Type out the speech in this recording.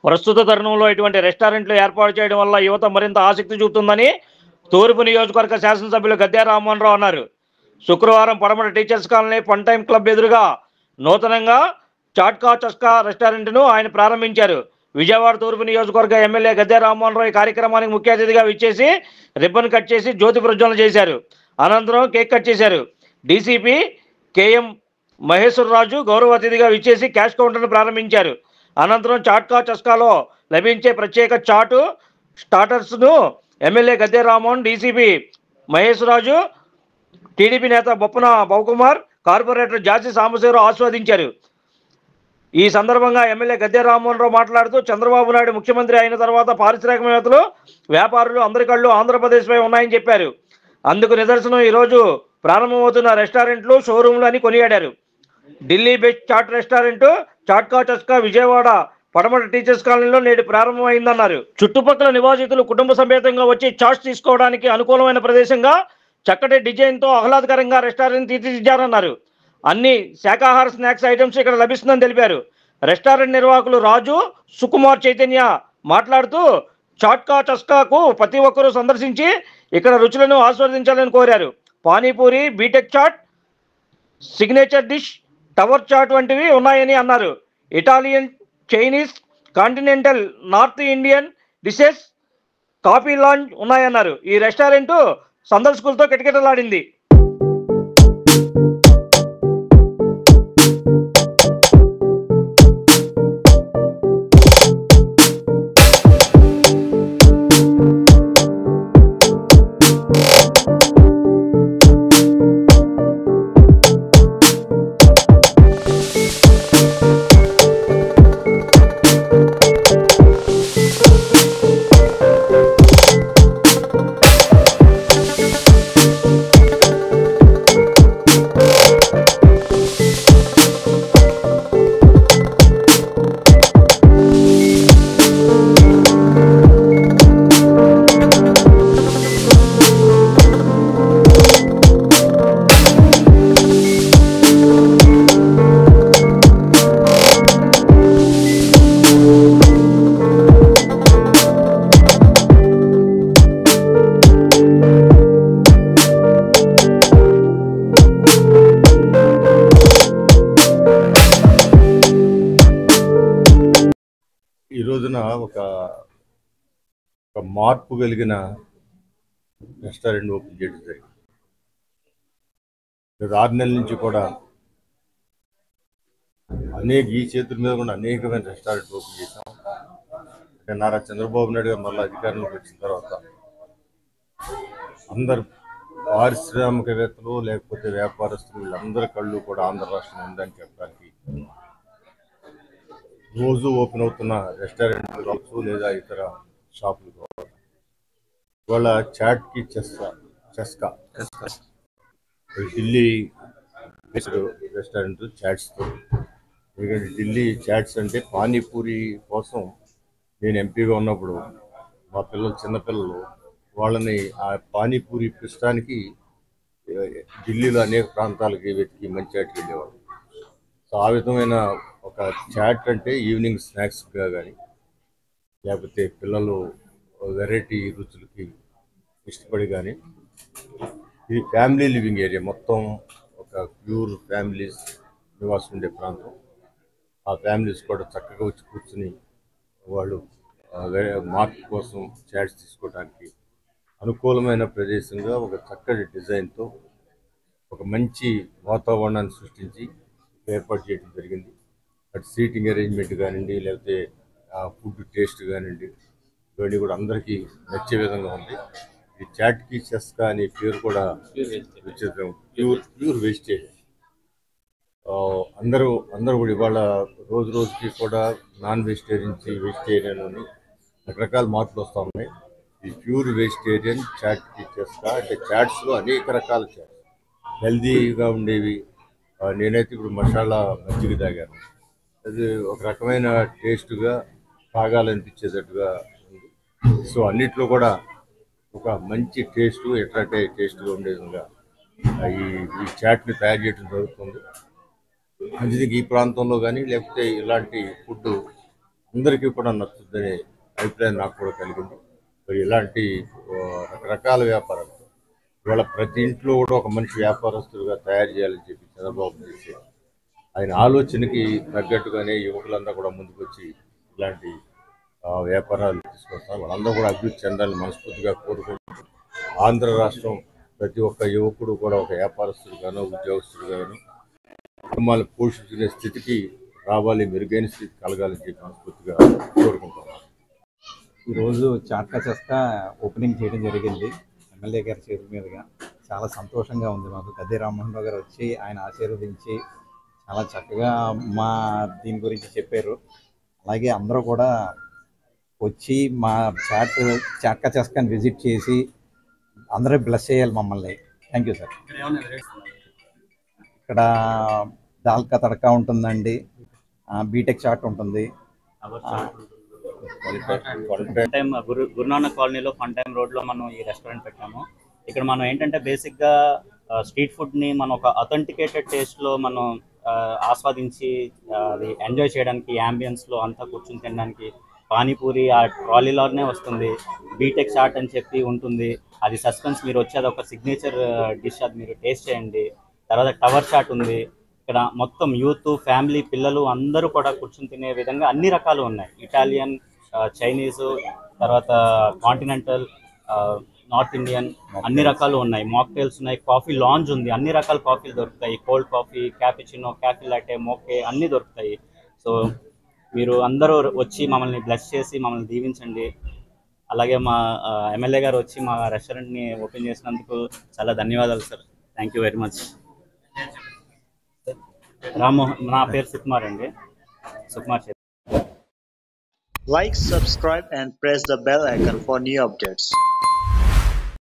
ప్రస్తుత తరుణంలో ఇటువంటి రెస్టారెంట్లు ఏర్పాటు చేయడం వల్ల యువత మరింత ఆసక్తి చూపుతుందని తూర్పు నియోజకవర్గ శాసనసభ్యులు గద్దె రామ్మోహన్ రావు అన్నారు. శుక్రవారం పడమట teachers colony fun time club ఎదురుగా నూతనంగా చాట్కా చస్కా రెస్టారెంట్ను ఆయన ప్రారంభించారు. విజయవాడ తూర్పు నియోజకవర్గ ఎమ్మెల్యే గద్దె రామ్మోహన్ రావు ఈ కార్యక్రమానికి ముఖ్య అతిథిగా విచ్చేసి రిబ్బన్ కట్ చేసి జ్యోతి ప్రజ్వలన చేశారు. అనంతరం కేక్ కట్ చేశారు. డీసీపీ కేఎం మహేశ్వరరాజు గౌరవ అతిథిగా విచ్చేసి క్యాష్ కౌంటర్ను ప్రారంభించారు. అనంతరం చాట్కా చస్కాలో లభించే ప్రత్యేక చాటు స్టార్టర్స్ను MLA Gadde Rammohan, DCP Maheshwara Raju, TDP నేత బొప్పన భవకుమార్, కార్పొరేటర్ జాసి సాంబశివరావు ఆస్వాదించారు. ఈ సందర్భంగా ఎమ్మెల్యే గద్దె రామ్మోహన్ రావు మాట్లాడుతూ చంద్రబాబు నాయుడు ముఖ్యమంత్రి అయిన తర్వాత పారిశ్రామికవేత్తలు, వ్యాపారులు అందరి కళ్ళు ఆంధ్రప్రదేశ్పై ఉన్నాయని చెప్పారు. అందుకు నిదర్శనం ఈరోజు ప్రారంభమవుతున్న రెస్టారెంట్లు, షోరూంలు అని కొనియాడారు. ఢిల్లీ బెస్ట్ చాట్ రెస్టారెంట్ చాట్కా చస్కా విజయవాడ పడమట టీచర్స్ కాలనీలో నేడు ప్రారంభమైందన్నారు. చుట్టుపక్కల నివాసితులు కుటుంబ సమేతంగా వచ్చి చాట్స్ తీసుకోవడానికి అనుకూలమైన ప్రదేశంగా చక్కటి డిజైన్తో ఆహ్లాదకరంగా రెస్టారెంట్ తీర్చిదిద్దారన్నారు. అన్ని శాకాహార స్నాక్స్ ఐటమ్స్ ఇక్కడ లభిస్తుందని తెలిపారు. రెస్టారెంట్ నిర్వాహకులు రాజు, సుకుమార్ చైతన్య మాట్లాడుతూ చాట్కా చస్కాకు ప్రతి ఒక్కరూ సందర్శించి ఇక్కడ రుచులను ఆస్వాదించాలని కోరారు. Panipuri, BTech chaat, signature dish, tower chaat వంటివి ఉన్నాయని అన్నారు. Italian, Chinese, continental, North Indian dishes, coffee lounge ఉన్నాయన్నారు. ఈ రెస్టారెంట్ సందర్శకులతో కిటకిటలాడింది. ఈ రోజున ఒక మార్పు కలిగిన రెస్టారెంట్ ఓపెన్ చేయడం జరిగింది. గత 6 నెలల నుంచి కూడా ఈ చేతుల మీద కూడా అనేకమైన రెస్టారెంట్ ఓపెన్ చేశాం. నారా చంద్రబాబు నాయుడు గారు మళ్ళీ అధికారంలోకి వచ్చిన తర్వాత అందరు పారిశ్రామికవేత్తలు లేకపోతే వ్యాపారస్తులు వీళ్ళందరి కళ్ళు కూడా ఆంధ్ర రాష్ట్రం ఉందని చెప్పడానికి రోజు ఓపెన్ అవుతున్న రెస్టారెంట్లు కావచ్చు లేదా ఇతర షాపులు కావచ్చు. ఇవాళ చాట్కి చస్కా ఢిల్లీ బేస్డ్ రెస్టారెంట్ చాట్స్తో. ఎందుకంటే ఢిల్లీ చాట్స్ అంటే పానీపూరి కోసం నేను ఎంపీగా ఉన్నప్పుడు మా పిల్లలు చిన్నపిల్లలు వాళ్ళని ఆ పానీపూరి ఇప్పించడానికి ఢిల్లీలో అనేక ప్రాంతాలకి వెతికి మంచి చాట్కి వెళ్ళేవాళ్ళు. సో ఆ విధమైన ఒక చాట్ అంటే ఈవినింగ్ స్నాక్స్గా కానీ లేకపోతే పిల్లలు వెరైటీ రుచులకి ఇష్టపడి కానీ, ఇది ఫ్యామిలీ లివింగ్ ఏరియా, మొత్తం ఒక ప్యూర్ ఫ్యామిలీస్ నివాసం ఉండే ప్రాంతం. ఆ ఫ్యామిలీస్ కూడా చక్కగా వచ్చి కూర్చుని వాళ్ళు మార్క్ కోసం చాట్స్ తీసుకోవడానికి అనుకూలమైన ప్రదేశంగా ఒక చక్కటి డిజైన్తో ఒక మంచి వాతావరణాన్ని సృష్టించి ఏర్పాటు చేయడం జరిగింది. అటు సీటింగ్ అరేంజ్మెంట్ కానివ్వండి లేకపోతే ఫుడ్ టేస్ట్ కానివ్వండి ఇవన్నీ కూడా అందరికీ నచ్చే విధంగా ఉంది. ఈ చాట్కి చస్కా అనే పేరు కూడా ప్యూర్ వెజిటేరియన్. అందరూ కూడా ఇవాళ రోజుకి కూడా నాన్ వెజిటేరియన్ అని రకరకాల మార్పులు వస్తూ ఉన్నాయి. ఈ ప్యూర్ వెజిటేరియన్ చాట్కి చస్కా అంటే చాట్స్లో అనేక రకాల చాట్స్ హెల్దీగా ఉండేవి. నేనైతే ఇప్పుడు మసాలా మజ్జిగ తాగాను, అది ఒక రకమైన టేస్ట్గా తాగాలనిపించేటట్టుగా ఉంది. సో అన్నిట్లో కూడా ఒక మంచి అట్రాక్ట్ టేస్ట్గా ఉండే విధంగా ఈ చాట్ని తయారు చేయడం జరుగుతుంది. మంచిది ఈ ప్రాంతంలో కానీ లేకపోతే ఇలాంటి ఫుడ్ అందరికీ కూడా నచ్చుతుందనే అభిప్రాయం నాకు కూడా కలిగింది. మరి ఇలాంటి రకరకాల వ్యాపారాలు ఇవాళ ప్రతి ఇంట్లో కూడా ఒక మనిషి వ్యాపారస్తులుగా తయారు చేయాలని చెప్పి చంద్రబాబు చేసే ఆయన ఆలోచనకి తగ్గట్టుగానే యువకులందరూ కూడా ముందుకొచ్చి ఇలాంటి వ్యాపారాలు తీసుకొస్తారు. వాళ్ళందరూ కూడా అభివృద్ధి చెందాలని మనస్ఫూర్తిగా కోరుకుంటున్నారు. ఆంధ్ర రాష్ట్రం ప్రతి ఒక్క యువకుడు కూడా ఒక వ్యాపారస్తుడుగాను ఉద్యోగస్తుడుగాను కుటుంబాలను పోషించుకునే స్థితికి రావాలి, మెరుగైన స్థితి కలగాలని చెప్పి మనస్ఫూర్తిగా కోరుకుంటున్నాను. ఈరోజు చాట్కా చెస్కా ఓపెనింగ్ చేయడం జరిగింది ఎమ్మెల్యే గారి చేతుల మీదుగా. చాలా సంతోషంగా ఉంది మాకు. గద్దె రామ్మోహన్ రావు గారు వచ్చి ఆయన ఆశీర్వదించి చాలా చక్కగా మా దీని గురించి చెప్పారు. అలాగే అందరూ కూడా వచ్చి మా చాట్కా చెస్కాని విజిట్ చేసి అందరూ బ్లెస్ చేయాలి మమ్మల్ని. Thank you sir. ఇక్కడ దాల్కా తడకా ఉంటుందండి, బీటెక్ చాట్ ఉంటుంది. గురునానక్ కాలనీలో ఫన్ టైమ్ రోడ్లో మనం ఈ రెస్టారెంట్ పెట్టాము. ఇక్కడ మనం ఏంటంటే బేసిక్గా స్ట్రీట్ ఫుడ్ని మనం ఒక అథెంటికేటెడ్ టేస్ట్లో మనం ఆస్వాదించి అది ఎంజాయ్ చేయడానికి యాంబియన్స్లో అంతా కూర్చొని తినడానికి పానీపూరి ఆ ట్రాలీలోనే వస్తుంది. బీటెక్ చాట్ అని చెప్పి ఉంటుంది, అది సస్పెన్స్. మీరు వచ్చి అది ఒక సిగ్నేచర్ డిష్, అది మీరు టేస్ట్ చేయండి. తర్వాత టవర్ చాట్ ఉంది. ఇక్కడ మొత్తం యూత్, ఫ్యామిలీ, పిల్లలు అందరూ కూడా కూర్చొని తినే విధంగా అన్ని రకాలు ఉన్నాయి. ఇటాలియన్, చైనీసు, తర్వాత కాంటినెంటల్, నార్త్ ఇండియన్ అన్ని రకాలు ఉన్నాయి. మాక్టైల్స్ ఉన్నాయి, కాఫీ లాంజ్ ఉంది, అన్ని రకాల కాఫీలు దొరుకుతాయి. Cold coffee, cappuccino, coffee latte, mocha అన్నీ దొరుకుతాయి. సో మీరు అందరూ వచ్చి మమ్మల్ని బ్లెస్ చేసి మమ్మల్ని దీవించండి. అలాగే మా ఎమ్మెల్యే గారు వచ్చి మా రెస్టారెంట్ని ఓపెన్ చేసినందుకు చాలా ధన్యవాదాలు sir. Thank you very much. Rammohan, నా పేరు సుకుమార్ అండి, Sukumar. Like, subscribe and press the bell icon for new updates.